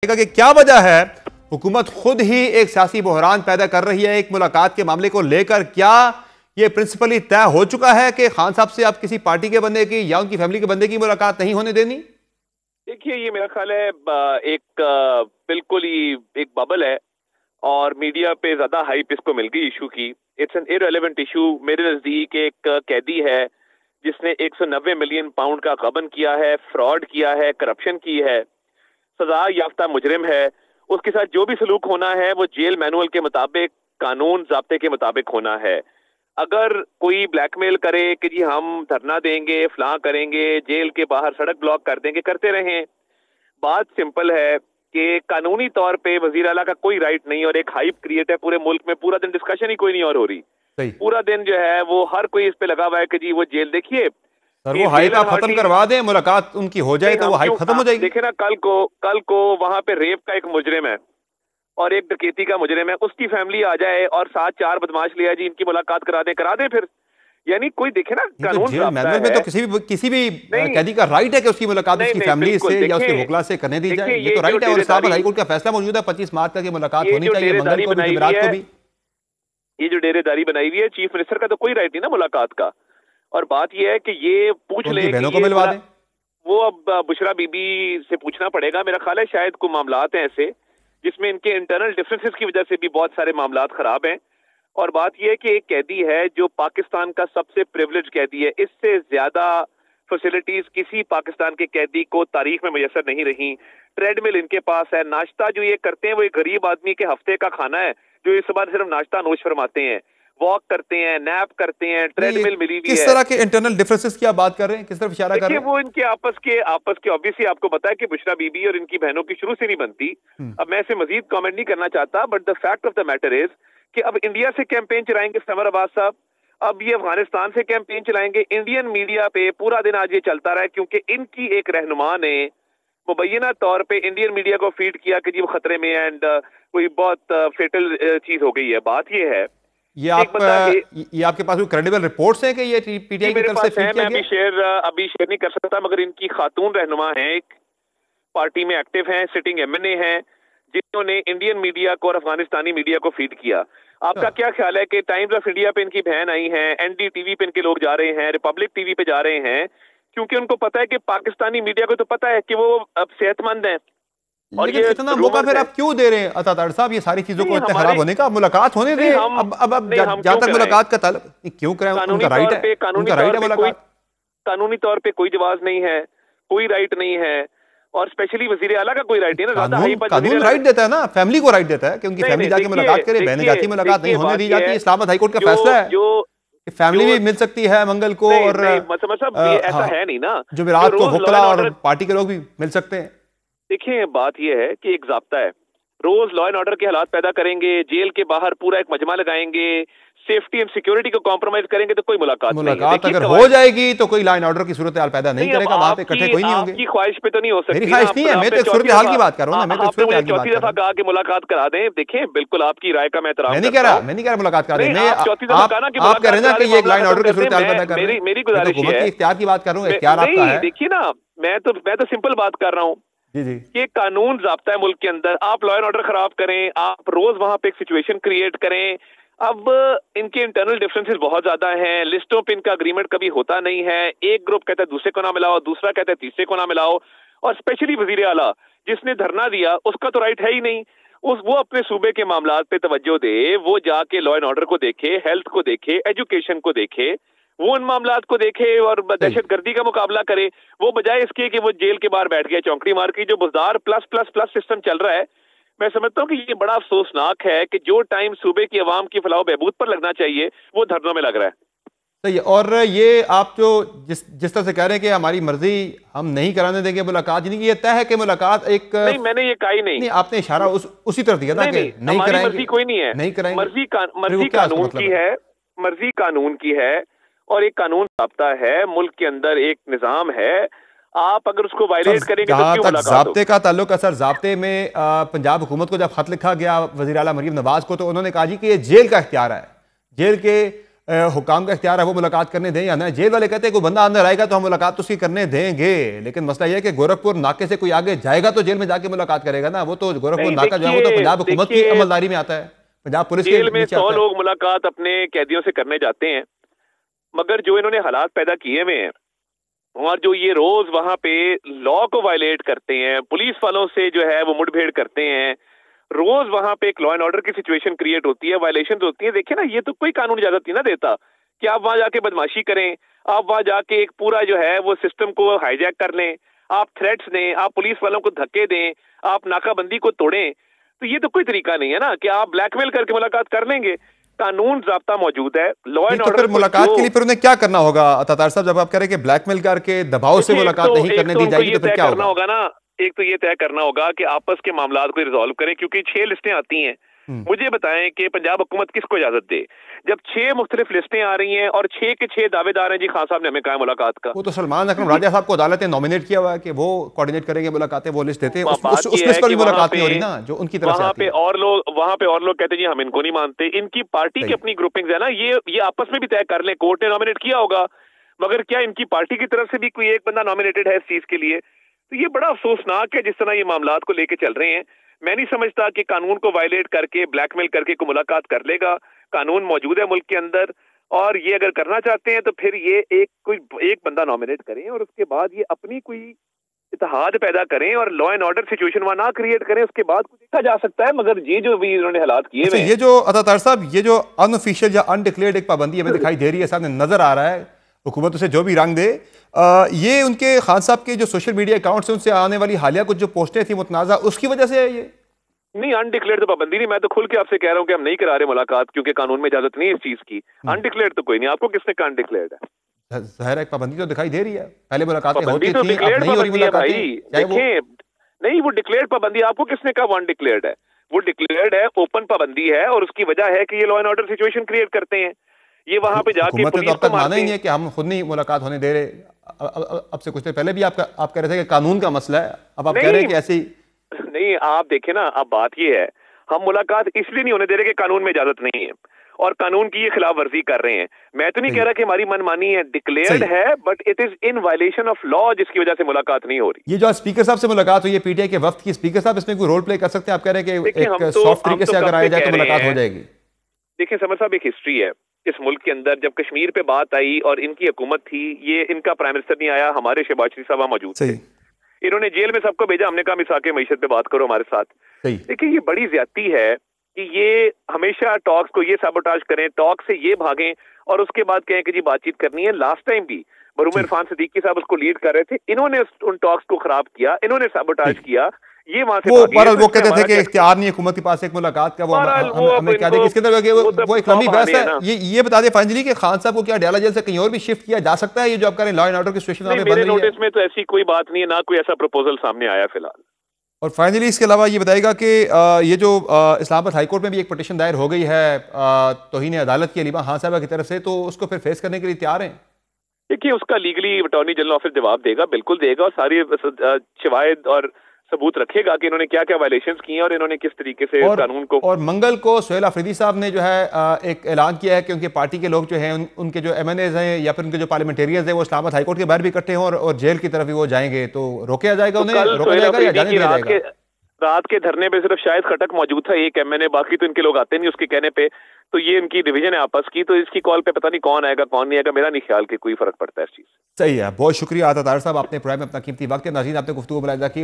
कि क्या वजह है हुकूमत खुद ही एक सियासी बहरान पैदा कर रही है एक मुलाकात के मामले को लेकर। क्या ये प्रिंसिपली तय हो चुका है कि खान साहब से आप किसी पार्टी के बंदे की या उनकी फैमिली के बंदे की मुलाकात नहीं होने देनी? देखिए, ये मेरा ख्याल है एक बिल्कुल ही एक बबल है और मीडिया पे ज्यादा हाइप इसको मिल गई इशू की। It's an irrelevant issue. मेरे नजदीक एक कैदी है जिसने 190 मिलियन पाउंड का गबन किया है, फ्रॉड किया है, करप्शन की है, सजा याफ्ता मुजरिम है। उसके साथ जो भी सलूक होना है वो जेल मैनुअल के मुताबिक, कानून ज़ाब्ते के मुताबिक होना है। अगर कोई ब्लैकमेल करे कि जी हम धरना देंगे, फलां करेंगे, जेल के बाहर सड़क ब्लॉक कर देंगे, करते रहें। बात सिंपल है कि कानूनी तौर पे वजीर आला का कोई राइट नहीं और एक हाइप क्रिएट है पूरे मुल्क में। पूरा दिन डिस्कशन ही कोई नहीं और हो रही। पूरा दिन जो है वो हर कोई इस पे लगा हुआ है कि जी वो जेल देखिए। सर वो हाइप आप खत्म करवा दें, मुलाकात उनकी हो जाए तो वो हाइप खत्म हो जाएगी। देखिए ना, कल को वहां पे रेप का एक मुजरिम है और एक डकैती का मुजरिम है, उसकी फैमिली आ जाए और 7-4 बदमाश ले आए, जी इनकी मुलाकात करा दे फिर। यानी कोई देखे ना, कानून जेल मैनुअल में तो किसी भी कैदी का राइट है कि उसकी मुलाकात उसकी फैमिली से या उसके वकला से करने दी जाए। ये तो राइट है और इस्लामाबाद हाई कोर्ट का फैसला मौजूद है 25 मार्च तक ये मुलाकात होनी चाहिए, मंगल को भी, जुमेरात को भी। ये जो डेरेदारी बनाई हुई है, चीफ मिनिस्टर का तो कोई राइट नहीं ना मुलाकात का। और बात यह है कि ये पूछ ले बहनों को मिलवा दें। वो अब बुशरा बीबी से पूछना पड़ेगा। मेरा ख्याल है शायद कोई मामलात हैं ऐसे जिसमें इनके इंटरनल डिफरेंसेस की वजह से भी बहुत सारे मामलात खराब हैं। और बात यह है कि एक कैदी है जो पाकिस्तान का सबसे प्रिविलेज कैदी है। इससे ज्यादा फैसिलिटीज किसी पाकिस्तान के कैदी को तारीख में मुयसर नहीं रही। ट्रेडमिल इनके पास है, नाश्ता जो ये करते हैं वो एक गरीब आदमी के हफ्ते का खाना है जो इस बार सिर्फ नाश्ता नोश फरमाते हैं, वॉक करते हैं, नैप करते हैं, ट्रेडमिल मिली हुई है। किस तरह के इंटरनल डिफरेंसेस की आप बात कर रहे हैं, किस तरफ इशारा कर रहे हैं? वो इनके आपस के ऑब्वियसली आपको पता है कि बुशरा बीबी और इनकी बहनों की शुरू से नहीं बनती। अब मैं इसे मजीद कमेंट नहीं करना चाहता, but the fact of the matter is कि अब इंडिया से कैंपेन चलाएंगे समर अब्बास साहब, अब ये अफगानिस्तान से कैंपेन चलाएंगे। इंडियन मीडिया पे पूरा दिन आज ये चलता रहा है क्योंकि इनकी एक रहनुमा ने मुबैना तौर पे इंडियन मीडिया को फीड किया कि जी वो खतरे में है एंड कोई बहुत फेटल चीज हो गई है। बात ये है, ये आपके पास कोई क्रेडिबल रिपोर्ट्स हैं कि ये पीटीआई की तरफ से फीड किया गया? अभी शेयर नहीं कर सकता, मगर इनकी खातून रहनुमा हैं, एक पार्टी में एक्टिव हैं, सिटिंग एमएनए हैं, जिन्होंने इंडियन मीडिया को और अफगानिस्तानी मीडिया को फीड किया। आपका क्या ख्याल है कि टाइम्स ऑफ इंडिया पे इनकी बहन आई हैं, एनडीटीवी पे इनके लोग जा रहे हैं, रिपब्लिक टीवी पे जा रहे हैं, क्योंकि उनको पता है कि पाकिस्तानी मीडिया को तो पता है कि वो अब सेहतमंद हैं। और ये इतना मौका फिर आप क्यों दे रहे हैं अतातार साहब ये सारी चीजों को इतने खराब होने का? मुलाकात होने दें। अब जहां तक मुलाकात का ताल्लुक, क्यों कराएं? उनका राइट है, उनका राइट है मुलाकात। कानूनी तौर पे कोई जवाब नहीं है, कोई राइट नहीं है, और स्पेशली वजीर आला का कोई राइट नहीं ना। कानून राइट देता है ना, फैमिली को राइट देता है कि उनकी फैमिली जाके मुलाकात करे। बहने जाती मुलाकात नहीं होने दी जाती। इस्लामाबाद हाई कोर्ट का फैसला है जो फैमिली भी मिल सकती है मंगल को, और ऐसा है नहीं ना, जुमेरात को वकला और पार्टी के लोग भी मिल सकते हैं। देखिए, बात यह है कि एक ज़ाब्ता है, रोज लॉ एंड ऑर्डर के हालात पैदा करेंगे, जेल के बाहर पूरा एक मजमा लगाएंगे, सेफ्टी एंड सिक्योरिटी को कॉम्प्रोमाइज करेंगे तो कोई मुलाकात अगर हो जाएगी तो कोई लॉ एंड ऑर्डर की सूरत हाल पैदा नहीं करेगा, वहां पे इकट्ठे कोई नहीं होंगे। आपकी ख्वाहिश पे तो नहीं हो सकती। मेरी ख्वाहिश नहीं है, मैं तो एक सूरत हाल की बात कर रहा हूँ ना, मैं तो सूरत हाल की बात कर रहा हूँ। चौथी दफा कहा कि मुलाकात करा दें। देखिए, बिल्कुल आपकी राय का मैं एहतराम मैं नहीं कह रहा मुलाकात करा दें। आप कह रहे हैं ना कि ये एक लॉ एंड ऑर्डर की सूरत हाल पैदा कर रहे हैं। मेरी गुजारिश है, इख्तियार की बात कर रहा हूँ, इख्तियार आपका है। देखिए ना, मैं तो सिंपल बात कर रहा हूँ कि कानून ज़ाब्ता है मुल्क के अंदर। आप लॉ एंड ऑर्डर खराब करें, आप रोज वहां पे एक सिचुएशन क्रिएट करें। अब इनके इंटरनल डिफरेंसेस बहुत ज्यादा हैं, लिस्टों पे इनका अग्रीमेंट कभी होता नहीं है। एक ग्रुप कहता है दूसरे को ना मिलाओ, दूसरा कहता है तीसरे को ना मिलाओ, और स्पेशली वजीर आला जिसने धरना दिया उसका तो राइट है ही नहीं। वो अपने सूबे के मामलात पे तवज्जो दे, वो जाके लॉ एंड ऑर्डर को देखे, हेल्थ को देखे, एजुकेशन को देखे, वो उन मामलात को देखे और दहशतगर्दी का मुकाबला करे। वो बजाय इसके कि वो जेल के बाहर बैठ गया चौंकड़ी मार के। जो Buzdar plus plus plus system चल रहा है, मैं समझता हूँ कि ये बड़ा अफसोसनाक है कि जो टाइम सूबे की आवाम की फलाह बहबूद पर लगना चाहिए वो धरनों में लग रहा है। सही। और ये आप जो जिस तरह से कह रहे हैं कि हमारी मर्जी, हम नहीं कराने देंगे मुलाकात, यानी कि ये तय है कि मुलाकात एक नहीं, मैंने ये कहा ही नहीं। आपने इशारा उसी तरफ दिया था कि नहीं कराएंगे। मर्जी कोई नहीं है, नहीं कराएंगे। मर्जी कानून की है, मर्जी कानून की है, और एक कानून ज़ाब्ता है मुल्क के अंदर, एक निज़ाम है। आप अगर उसको वायलेट करेंगे तो क्यों मुलाकात? ज़ाब्ते का ताल्लुक है सर, ज़ाब्ते में पंजाब हुकूमत को जब खत लिखा गया वज़ीर आला मरीम नवाज को, तो उन्होंने कहा जी कि ये जेल का इख्तियार है, जेल के हुकाम का इख्तियार है वो मुलाकात करने दें या ना। जेल वाले कहते हैं कोई बंदा अंदर आएगा तो हम मुलाकात तो उसकी करने देंगे, लेकिन मसला यह है कि गोरखपुर नाके से कोई आगे जाएगा तो जेल में जाके मुलाकात करेगा ना। वो तो गोरखपुर नाका जो है वो तो पंजाब हुकूमत की अमलदारी में आता है, पंजाब पुलिस के जेल में नीचे 100 आता है। लोग मुलाकात अपने कैदियों से करने जाते हैं, मगर जो इन्होंने हालात पैदा किए हुए हैं और जो ये रोज वहां पे लॉ को वायलेट करते हैं, पुलिस वालों से जो है वो मुठभेड़ करते हैं, रोज वहां पे एक लॉ एंड ऑर्डर की सिचुएशन क्रिएट होती है, वायलेशन होती है। देखिए ना, ये तो कोई कानून इजाजत नहीं ना देता कि आप वहां जाके बदमाशी करें, आप वहां जाके एक पूरा जो है वो सिस्टम को हाईजैक कर लें, आप थ्रेट्स दें, आप पुलिस वालों को धक्के दें, आप नाकाबंदी को तोड़ें। तो ये तो कोई तरीका नहीं है ना कि आप ब्लैकमेल करके मुलाकात कर लेंगे। कानून ज़ाब्ता मौजूद है, लॉ एंड तो ऑर्डर। फिर मुलाकात के लिए फिर उन्हें क्या करना होगा तातार साहब, जब आप कह रहे हैं कि ब्लैकमेल करके दबाव से मुलाकात नहीं करने दी जाएगी, तो फिर क्या होगा ना? एक तो ये तय करना होगा कि आपस के मामलात को रिजॉल्व करें, क्योंकि 6 लिस्टें आती हैं। मुझे बताएं कि पंजाब हुकूमत किसको इजाजत दे जब 6 मुख्तलिफ लिस्टें आ रही हैं और 6 के 6 दावेदार हैं। जी खान साहब ने हमें कहा है मुलाकात का। वो तो सलमान अकरम राजा साहब को अदालत ने नॉमिनेट किया हुआ है कि वो कोऑर्डिनेट करेंगे मुलाकातें, वो लिस्ट देते हैं। उस लिस्ट पर भी मुलाकात नहीं हो रही ना जो उनकी तरफ से आती है। वहां पे और लोग कहते हैं जी हम इनको नहीं मानते। इनकी पार्टी की अपनी ग्रुपिंग्स है ना, ये आपस में भी तय कर लें। कोर्ट ने नॉमिनेट किया होगा, मगर क्या इनकी पार्टी की तरफ से भी कोई एक बंदा नॉमिनेटेड है इस चीज के लिए? तो ये बड़ा अफसोसनाक है जिस तरह ये मामलात को लेके चल रहे हैं। मैं नहीं समझता कि कानून को वायलेट करके, ब्लैकमेल करके कोई मुलाकात कर लेगा। कानून मौजूद है मुल्क के अंदर, और ये अगर करना चाहते हैं तो फिर ये एक बंदा नॉमिनेट करें और उसके बाद ये अपनी कोई इत्तेहाद पैदा करें और लॉ एंड ऑर्डर सिचुएशन वहां ना क्रिएट करें। उसके बाद कुछ देखा जा सकता है, मगर ये जो भी इन्होंने हालात किए हुए हैं। ये जो अतातार साहब, ये जो अनऑफिशियल या अनडिक्लेयर्ड एक पाबंदी हमें दिखाई दे रही है, सामने नजर आ रहा है, हुकूमत उसे जो भी रंग दे, ये उनके खान साहब के जो सोशल मीडिया अकाउंट्स हैं उनसे आने वाली हालिया कुछ जो पोस्टें थी मुतनाज़ा, उसकी वजह से है ये? नहीं, अनडिक्लेयर्ड तो पाबंदी नहीं। मैं तो खुल के आपसे कह रहा हूँ कि हम नहीं करा रहे मुलाकात, क्योंकि कानून में इजाजत नहीं है इस चीज की। अनडिक्लेयर्ड तो कोई नहीं। आपको किसने कहा अनडिक्लेयर्ड है? जाहिर है पाबंदी तो दिखाई दे रही है, पहले मुलाकातें होती तो थी, अब नहीं हो रही मुलाकातें। देखें, नहीं वो डिक्लेयर्ड पाबंदी, आपको किसने कहा वो अनडिक्लेयर्ड है? वो डिक्लेयर्ड है, ओपन पाबंदी है, और उसकी वजह है कि ये law and order situation create करते हैं। ये वहां पे जाके पुलिस को माना ही नहीं है कि हम खुद नहीं मुलाकात होने दे रहे। अब से कुछ देर पहले भी आप कह रहे थे कि कानून का मसला है, अब आप कह रहे हैं कि ऐसे नहीं। आप देखें ना, अब बात ये है, हम मुलाकात इसलिए नहीं होने दे रहे कि कानून में इजाजत नहीं है और कानून की ये खिलाफ वर्जी कर रहे हैं। मैं तो नहीं कह रहा कि हमारी मनमानी है, डिक्लेयर्ड है, but it is in violation of law, जिसकी वजह से मुलाकात नहीं हो रही। ये जो स्पीकर साहब से मुलाकात हुई है, पीटीआई के वफ्द की, स्पीकर साहब इसमें कोई रोल प्ले कर सकते हैं? आप कह रहे हैं कि एक सॉफ्ट तरीके से अगर आया जाए तो मुलाकात हो जाएगी। देखिए समर साहब, एक हिस्ट्री है इस मुल्क के अंदर। जब कश्मीर पे बात आई और इनकी हुकूमत थी, ये इनका प्राइम मिनिस्टर नहीं आया, हमारे शहबाज शरीफ साहब मौजूद थे। इन्होंने जेल में सबको भेजा, हमने कहा मिसाके मईशत पे बात करो हमारे साथ। देखिए ये बड़ी ज्यादती है कि ये हमेशा टॉक्स को ये साबोटाज करें, टॉक से ये भागें और उसके बाद कहें कि जी बातचीत करनी है। लास्ट टाइम भी बरूम इरफान सिद्दीकी साहब उसको लीड कर रहे थे, इन्होंने उन टॉक्स को खराब किया, इन्होंने साबोटाज किया। ये वहां से वो कहते थे कि इख्तियार नहीं है हुकूमत के पास एक मुलाकात का, वो हमें क्या दें इसके अंदर, वो एक लंबी बहस है। ये बता दें फाइनली कि खान साहब को क्या डाला जेल से कहीं और भी शिफ्ट किया जा सकता है? ये जो आप कह रहे हैं लॉ एंड ऑर्डर की सिचुएशन मेरे नोटिस में तो ऐसी कोई बात नहीं है, ना कोई ऐसा प्रपोजल सामने आया फिलहाल। और फाइनली इसके अलावा ये बताएगा कि ये जो इस्लामाबाद हाईकोर्ट में भी एक पिटीशन दायर हो गई है तौहीन अदालत की अलीमा खान साहब की तरफ से, तो उसको फिर फेस करने के लिए तैयार हैं? देखिए उसका लीगली अटॉर्नी जनरल ऑफिस जवाब देगा, बिल्कुल देगा, और सारी शवाहिद और सबूत रखेगा कि इन्होंने क्या क्या वायलेशंस किए और इन्होंने किस तरीके से कानून को। और मंगल को सुहेल अफरीदी साहब ने जो है एक ऐलान किया है कि उनकी पार्टी के लोग जो हैं, उनके जो एमएनएज हैं या फिर उनके जो पार्लियामेंटेरियंस हैं, वो इस्लामाबाद हाईकोर्ट के बाहर भी इकट्ठे हों और जेल की तरफ भी वो जाएंगे, तो रोका जाएगा उन्हें? रोका जाएगा या जाने दिया जाएगा? रात के धरने पे सिर्फ शायद खटक मौजूद था, एक एमएनए, बाकी तो इनके लोग आते नहीं उसके कहने पे। तो ये इनकी डिवीजन है आपस की, तो इसकी कॉल पे पता नहीं कौन आएगा कौन नहीं आएगा, मेरा नहीं ख्याल कि कोई फर्क पड़ता है इस चीज। सही है, बहुत शुक्रिया आतातार साहब, आपने प्रोग्राम में अपना कीमती वक्त, नाज़रीन आपने गुफ्तगू मुलाहिजा की।